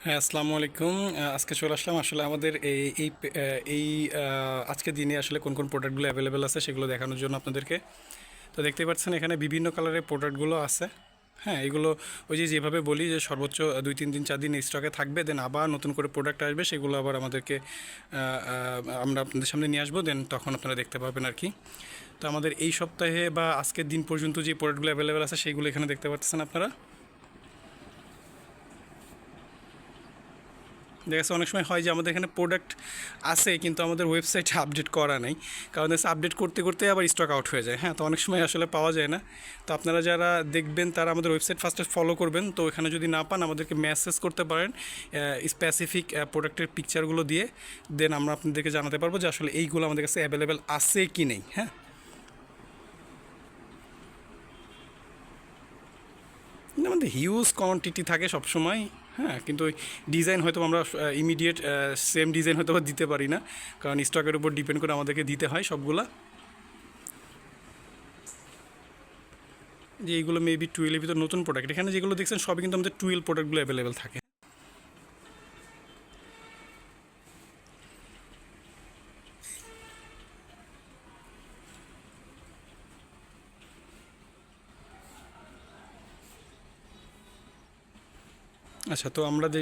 হ্যাঁ, আসসালামু আলাইকুম। আজকে চলে আসলাম আসলে আমাদের আজকের দিনে আসলে কোন কোন প্রোডাক্টগুলো অ্যাভেলেবেল আছে সেগুলো দেখানোর জন্য আপনাদেরকে। তো দেখতেই পাচ্ছেন এখানে বিভিন্ন কালারের প্রোডাক্টগুলো আছে। হ্যাঁ, এগুলো ওই যে যেভাবে বলি যে সর্বোচ্চ 2-3 দিন 4 দিন স্টকে থাকবে, দেন আবার নতুন করে প্রোডাক্ট আসবে, সেগুলো আবার আমাদেরকে আমরা আপনাদের সামনে নিয়ে আসবো, দেন তখন আপনারা দেখতে পাবেন আর কি। তো আমাদের এই সপ্তাহে বা আজকের দিন পর্যন্ত যে প্রোডাক্টগুলো অ্যাভেলেবেল আছে সেগুলো এখানে দেখতে পাচ্ছেন আপনারা। দেখা যাচ্ছে অনেক সময় হয় যে আমাদের এখানে প্রোডাক্ট আছে কিন্তু আমাদের ওয়েবসাইটে আপডেট করা নেই, কারণ হচ্ছে আপডেট করতে করতে আবার স্টক আউট হয়ে যায়। হ্যাঁ, তো অনেক সময় আসলে পাওয়া যায় না। তো আপনারা যারা দেখবেন তারা আমাদের ওয়েবসাইট ফার্স্টে ফলো করবেন। তো এখানে যদি না পান আমাদেরকে মেসেজ করতে পারেন স্পেসিফিক প্রোডাক্টের পিকচারগুলো দিয়ে, দেন আমরা আপনাদেরকে জানাতে পারবো যে আসলে এইগুলো আমাদের কাছে অ্যাভেলেবেল আছে কি নেই। হ্যাঁ, আমাদের হিউজ কোয়ান্টিটি থাকে সবসময়। হ্যাঁ, কিন্তু ওই ডিজাইন হয়তো আমরা ইমিডিয়েট সেম ডিজাইন হয়তো বা দিতে পারি না, কারণ স্টকের উপর ডিপেন্ড করে আমাদেরকে দিতে হয় সবগুলা। যে এইগুলো মেবি টুয়েলের ভিতর নতুন প্রোডাক্ট, এখানে যেগুলো দেখছেন সবই কিন্তু আমাদের টুয়েল প্রোডাক্টগুলো অ্যাভেলেবেল থাকে। আচ্ছা, তো আমরা যে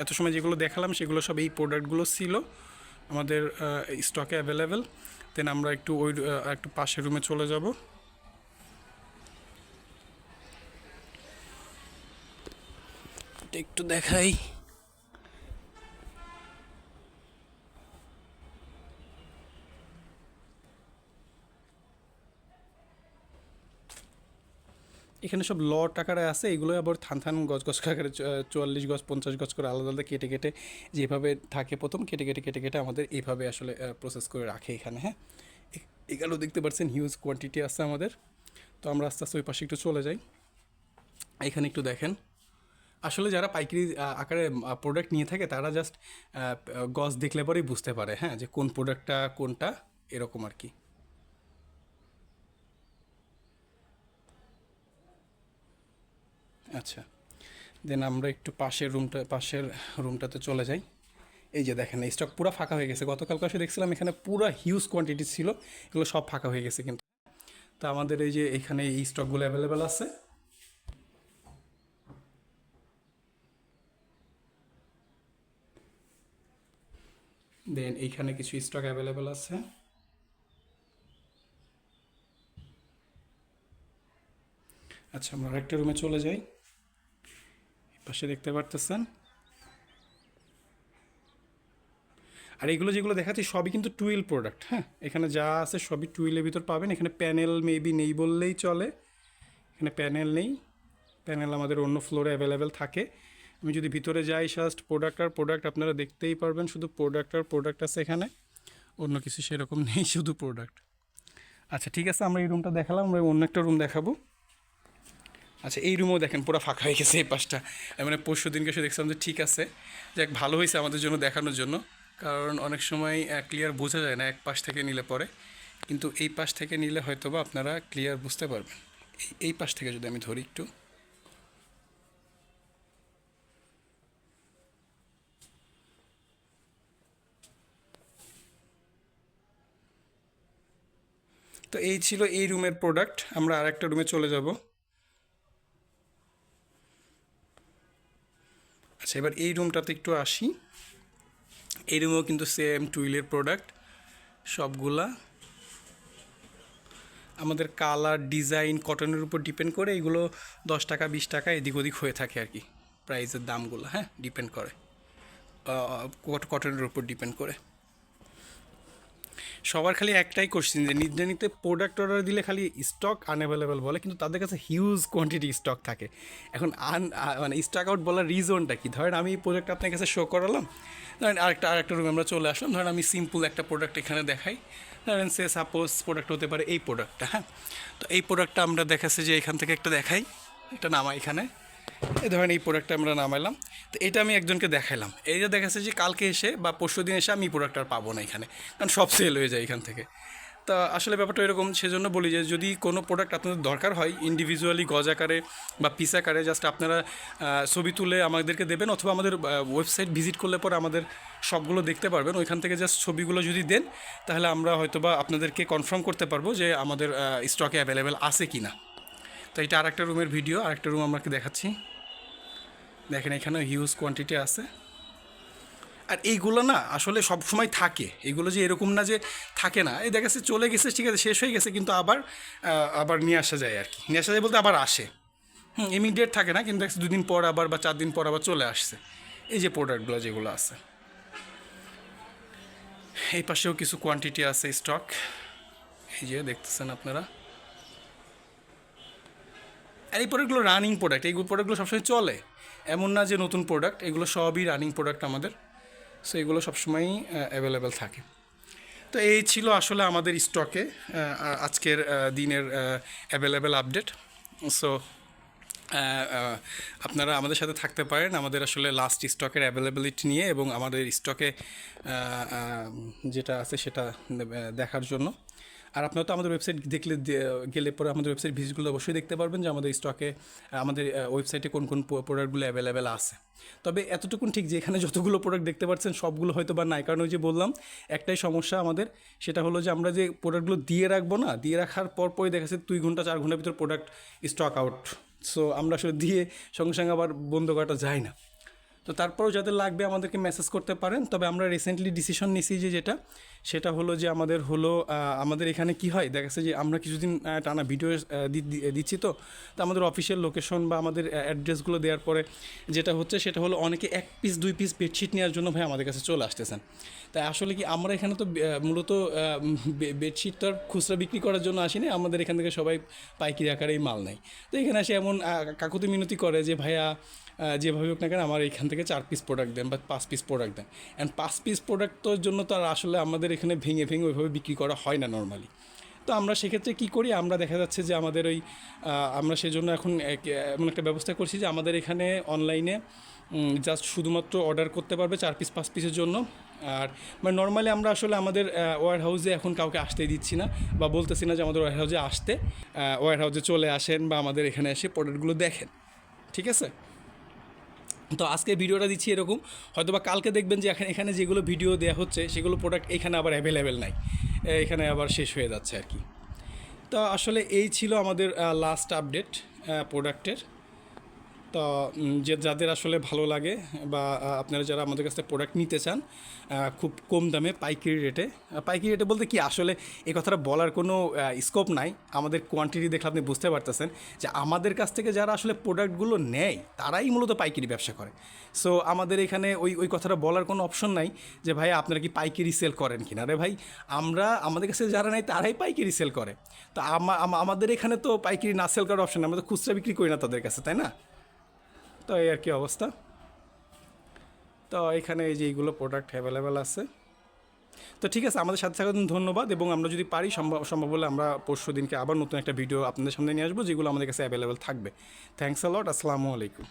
এত সময় যেগুলো দেখালাম সেগুলো সব এই প্রোডাক্টগুলো ছিল আমাদের স্টকে অ্যাভেলেবেল। দেন আমরা একটু একটু পাশের রুমে চলে যাব। একটু দেখাই। এখানে সব লট আকারে আছে, এগুলো আবার থান থান গজ গজ আকারে 44 গজ 50 গজ করে আলাদা আলাদা কেটে কেটে যেভাবে থাকে প্রথম কেটে কেটে কেটে কেটে আমাদের এইভাবে আসলে প্রসেস করে রাখে এখানে। হ্যাঁ, এগুলো দেখতে পাচ্ছেন হিউজ কোয়ান্টিটি আছে আমাদের। তো আমরা আস্তে আস্তে ওই পাশে একটু চলে যাই। এখানে একটু দেখেন, আসলে যারা পাইকারি আকারে প্রোডাক্ট নিয়ে থাকে তারা জাস্ট গজ দেখলে পরেই বুঝতে পারে, হ্যাঁ, যে কোন প্রোডাক্টটা কোনটা, এরকম আর কি। আচ্ছা, দেন আমরা একটু পাশের রুমটাতে চলে যাই। এই যে দেখেন স্টক পুরো ফাঁকা হয়ে গেছে, গতকালকে এসে দেখছিলাম এখানে পুরো হিউজ কোয়ান্টিটি ছিল, এগুলো সব ফাঁকা হয়ে গেছে কিন্তু। তা আমাদের এই যে এখানে এই স্টকগুলো অ্যাভেলেবেল আছে। দেন এইখানে কিছু স্টক অ্যাভেলেবেল আছে। আচ্ছা, আমরা আরেকটা রুমে চলে যাই। পাশে দেখতে পারতেছেন, আর এগুলো যেগুলো দেখাচ্ছি সবই কিন্তু টুইল প্রোডাক্ট। হ্যাঁ, এখানে যা আছে সবই টুইলের ভিতর পাবেন। এখানে প্যানেল মেবি নেই বললেই চলে, এখানে প্যানেল নেই। প্যানেল আমাদের অন্য ফ্লোরে অ্যাভেলেবেল থাকে। আমি যদি ভিতরে যাই জাস্ট প্রোডাক্ট আর প্রোডাক্ট আপনারা দেখতেই পারবেন, শুধু প্রোডাক্ট আর প্রোডাক্ট আছে এখানে, অন্য কিছু সেরকম নেই, শুধু প্রোডাক্ট। আচ্ছা, ঠিক আছে, আমরা এই রুমটা দেখালাম, আমরা অন্য একটা রুম দেখাবো। আচ্ছা, এই রুমও দেখেন পুরো ফাঁকা হয়ে গেছে এই পাশটা। মানে পরশু দিনকে এসে দেখছিলাম যে ঠিক আছে, যাক ভালো হয়েছে আমাদের জন্য দেখানোর জন্য, কারণ অনেক সময় ক্লিয়ার বোঝা যায় না এক পাশ থেকে নিলে পরে, কিন্তু এই পাশ থেকে নিলে হয়তো বা আপনারা ক্লিয়ার বুঝতে পারবেন। এই পাশ থেকে যদি আমি ধরি একটু, তো এই ছিল এই রুমের প্রোডাক্ট। আমরা আর একটা রুমে চলে যাব। আচ্ছা, এবার এই রুমটাতে একটু আসি। এই রুমেও কিন্তু সেম টুইলের প্রোডাক্ট সবগুলা। আমাদের কালার ডিজাইন কটনের উপর ডিপেন্ড করে এগুলো 10 টাকা 20 টাকা এদিক ওদিক হয়ে থাকে আর কি, প্রাইসের দামগুলো। হ্যাঁ, ডিপেন্ড করে কটনের উপর ডিপেন্ড করে। সবার খালি একটাই কোশ্চেন যে নিতে নিতে প্রোডাক্ট অর্ডার দিলে খালি স্টক আনঅ্যাভেলেবেল বলে, কিন্তু তাদের কাছে হিউজ কোয়ান্টিটি স্টক থাকে। এখন মানে স্টক আউট বলার রিজনটা কি? ধরেন আমি এই প্রোডাক্ট আপনার কাছে শো করালাম, ধরেন আরেকটা রুমে আমরা চলে আসলাম, ধরেন আমি সিম্পল একটা প্রোডাক্ট এখানে দেখাই। ধরেন সে সাপোজ প্রোডাক্ট হতে পারে এই প্রোডাক্টটা। হ্যাঁ, তো এই প্রোডাক্টটা আমরা দেখাচ্ছি যে এখান থেকে একটা দেখাই, একটা নামাই এখানে। এই ধরেন এই প্রোডাক্টটা আমরা নামাইলাম। তো এটা আমি একজনকে দেখাইলাম, এই যে দেখাচ্ছে যে কালকে এসে বা পরশু দিন এসে আমি এই প্রোডাক্ট আর পাবো না এখানে, কারণ সব সেল হয়ে যায় এখান থেকে। তা আসলে ব্যাপারটা এরকম, সেজন্য বলি যে যদি কোনো প্রোডাক্ট আপনাদের দরকার হয় ইন্ডিভিজুয়ালি গজ আকারে বা পিস আকারে, জাস্ট আপনারা ছবি তুলে আমাদেরকে দেবেন, অথবা আমাদের ওয়েবসাইট ভিজিট করলে পরে আমাদের সবগুলো দেখতে পারবেন। ওইখান থেকে জাস্ট ছবিগুলো যদি দেন তাহলে আমরা হয়তোবা আপনাদেরকে কনফার্ম করতে পারবো যে আমাদের স্টকে অ্যাভেলেবেল আছে কি না। তো এটা আরেকটা রুমের ভিডিও, আরেকটা রুম আমাকে দেখাচ্ছি। দেখেন এখানে হিউজ কোয়ান্টিটি আছে। আর এইগুলো না আসলে সব সময় থাকে, এগুলো যে এরকম না যে থাকে না, এই দেখা যাচ্ছে চলে গেছে, ঠিক আছে, শেষ হয়ে গেছে, কিন্তু আবার আবার নিয়ে আসা যায় আর কি। নিয়ে আসা যায় বলতে আবার আসে, ইমিডিয়েট থাকে না, কিন্তু দেখছি 2 দিন পর আবার বা 4 দিন পর আবার চলে আসছে। এই যে প্রোডাক্টগুলো যেগুলো আছে, এই পাশেও কিছু কোয়ান্টিটি আছে স্টক, এই যে দেখতেছেন আপনারা। আর এই প্রোডাক্টগুলো রানিং প্রোডাক্ট, এইগুলো প্রোডাক্টগুলো সবসময় চলে, এমন না যে নতুন প্রোডাক্ট, এগুলো সবই রানিং প্রোডাক্ট আমাদের। সো এগুলো সবসময়ই অ্যাভেলেবেল থাকে। তো এই ছিল আসলে আমাদের স্টকে আজকের দিনের অ্যাভেলেবেল আপডেট। সো আপনারা আমাদের সাথে থাকতে পারেন আমাদের আসলে লাস্ট স্টকের অ্যাভেলেবিলিটি নিয়ে, এবং আমাদের স্টকে যেটা আছে সেটা দেখার জন্য। আর আপনারা তো আমাদের ওয়েবসাইট দেখলে গেলে পরে আমাদের ওয়েবসাইট ভিজিটগুলো অবশ্যই দেখতে পারবেন যে আমাদের স্টকে আমাদের ওয়েবসাইটে কোন কোন প্রোডাক্টগুলো অ্যাভেলেবেল আছে। তবে এতটুকুন ঠিক যে এখানে যতগুলো প্রোডাক্ট দেখতে পাচ্ছেন সবগুলো হয়তো বা নাই, কারণ ওই যে বললাম একটাই সমস্যা আমাদের, সেটা হলো যে আমরা যে প্রোডাক্টগুলো দিয়ে রাখবো না, দিয়ে রাখার পরই দেখা যাচ্ছে 2 ঘন্টা 4 ঘন্টার ভিতর প্রোডাক্ট স্টক আউট। সো আমরা আসলে দিয়ে সঙ্গে সঙ্গে আবার বন্ধ করাটা যায় না। তো তারপরেও যাদের লাগবে আমাদেরকে মেসেজ করতে পারেন। তবে আমরা রিসেন্টলি ডিসিশন নিছি যে সেটা হলো যে আমাদের এখানে কি হয়, দেখা যাচ্ছে যে আমরা কিছুদিন টানা ভিডিও দিচ্ছি, তো আমাদের অফিসিয়াল লোকেশন বা আমাদের অ্যাড্রেসগুলো দেওয়ার পরে যেটা হচ্ছে সেটা হলো অনেকে 1 পিস 2 পিস বেডশিট নেওয়ার জন্য ভাই আমাদের কাছে চলে আসতেছেন। তাই আসলে কি আমরা এখানে তো মূলত বেডশিট তো আর খুচরা বিক্রি করার জন্য আসিনি, আমাদের এখান থেকে সবাই পাইকারি আকারেই মাল নেয়। তো এখানে এসে এমন কাকুতি মিনতি করে যে ভাইয়া যেভাবে হোক না কেন আমার এখান থেকে 4 পিস প্রোডাক্ট দেন বা 5 পিস প্রোডাক্ট দেন। অ্যান্ড 5 পিস প্রোডাক্টের জন্য তো আর আসলে আমাদের এখানে ভেঙে ভেঙে ওইভাবে বিক্রি করা হয় না নর্মালি। তো আমরা সেক্ষেত্রে কী করি, আমরা দেখা যাচ্ছে যে আমাদের আমরা সেজন্য এখন এমন একটা ব্যবস্থা করছি যে আমাদের এখানে অনলাইনে জাস্ট শুধুমাত্র অর্ডার করতে পারবে 4 পিস 5 পিসের জন্য। আর মানে নর্মালি আমরা আসলে আমাদের ওয়্যার হাউসে এখন কাউকে আসতেই দিচ্ছি না, বা বলতেছি না যে আমাদের ওয়্যার হাউসে আসতে, ওয়্যার হাউসে চলে আসেন বা আমাদের এখানে এসে প্রোডাক্টগুলো দেখেন, ঠিক আছে। তো আজকে ভিডিওটা দিচ্ছি এরকম, হয়তো বা কালকে দেখবেন যে এখানে যেগুলো ভিডিও দেওয়া হচ্ছে সেগুলো প্রোডাক্ট এখানে আবার অ্যাভেলেবেল নাই, এখানে আবার শেষ হয়ে যাচ্ছে আর কি। তো আসলে এই ছিল আমাদের লাস্ট আপডেট প্রোডাক্টের। তো যাদের আসলে ভালো লাগে বা আপনারা যারা আমাদের কাছ থেকে প্রোডাক্ট নিতে চান খুব কম দামে পাইকারি রেটে বলতে কি আসলে এই কথাটা বলার কোনো স্কোপ নাই, আমাদের কোয়ান্টিটি দেখলে আপনি বুঝতে পারতেছেন যে আমাদের কাছ থেকে যারা আসলে প্রোডাক্টগুলো নেয় তারাই মূলত পাইকারি ব্যবসা করে। সো আমাদের এখানে ওই কথাটা বলার কোনো অপশন নাই যে ভাই আপনারা কি পাইকারি সেল করেন কিনা। আরে ভাই আমাদের কাছে যারা নেয় তারাই পাইকারি সেল করে। তো আমাদের এখানে তো পাইকারি না সেল করার অপশন নেই, আমরা তো খুচরা বিক্রি করি না তাদের কাছে, তাই না। তো এই আর কি অবস্থা। তো এখানে এই যে এইগুলো প্রোডাক্ট অ্যাভেলেবেল আছে। তো ঠিক আছে, আমাদের সাথে থাকার জন্য ধন্যবাদ, এবং আমরা যদি পারি সম্ভব হলে আমরা পরশু দিনকে আবার নতুন একটা ভিডিও আপনাদের সামনে নিয়ে আসবো যেগুলো আমাদের কাছে অ্যাভেলেবেল থাকবে। থ্যাংকস আ লট, আসসালামু আলাইকুম।